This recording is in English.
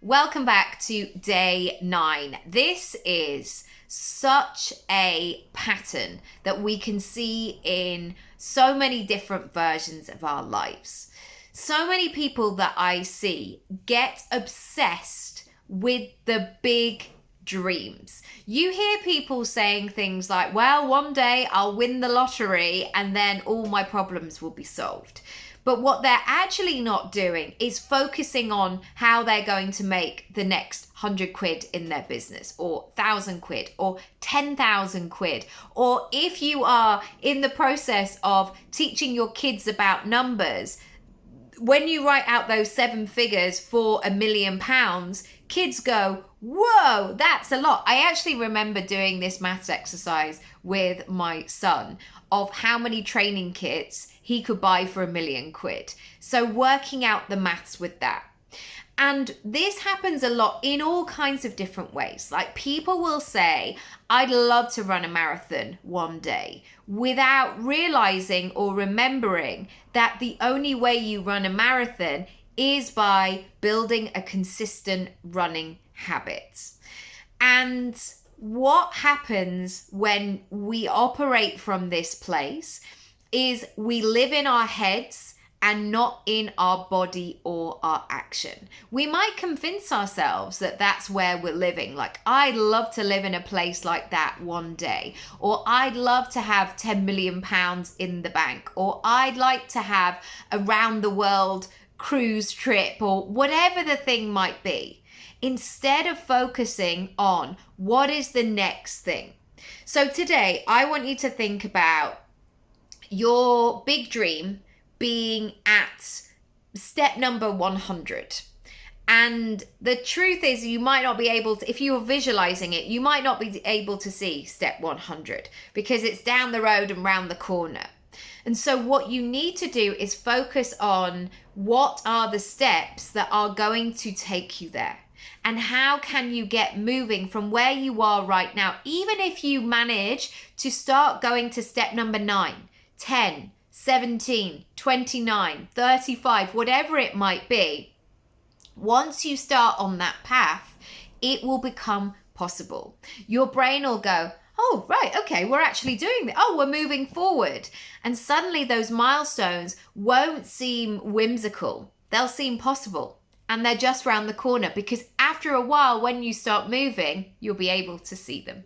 Welcome back to day 9. This is such a pattern that we can see in so many different versions of our lives. So many people that I see get obsessed with the big dreams. You hear people saying things like, well, one day I'll win the lottery and then all my problems will be solved. But what they're actually not doing is focusing on how they're going to make the next 100 quid in their business, or 1,000 quid, or 10,000 quid. Or if you are in the process of teaching your kids about numbers, when you write out those 7 figures for £1 million, kids go, whoa, that's a lot. I actually remember doing this maths exercise with my son of how many training kits he could buy for £1 million. So working out the maths with that. And this happens a lot in all kinds of different ways. Like, people will say, I'd love to run a marathon one day, without realizing or remembering that the only way you run a marathon is by building a consistent running habit. And what happens when we operate from this place is we live in our heads and not in our body or our action. We might convince ourselves that that's where we're living. Like, I'd love to live in a place like that one day. Or I'd love to have £10 million in the bank. Or I'd like to have a round the world cruise trip, or whatever the thing might be. Instead of focusing on what is the next thing. So today, I want you to think about your big dream being at step number 100. And the truth is, you might not be able to, if you were visualizing it, you might not be able to see step 100 because it's down the road and round the corner. And so what you need to do is focus on what are the steps that are going to take you there. And how can you get moving from where you are right now? Even if you manage to start going to step number 9, 10, 17, 29, 35, whatever it might be, once you start on that path, it will become possible. Your brain will go, oh, right, okay, we're actually doing it. Oh, we're moving forward. And suddenly those milestones won't seem whimsical. They'll seem possible. And they're just around the corner, because after a while, when you start moving, you'll be able to see them.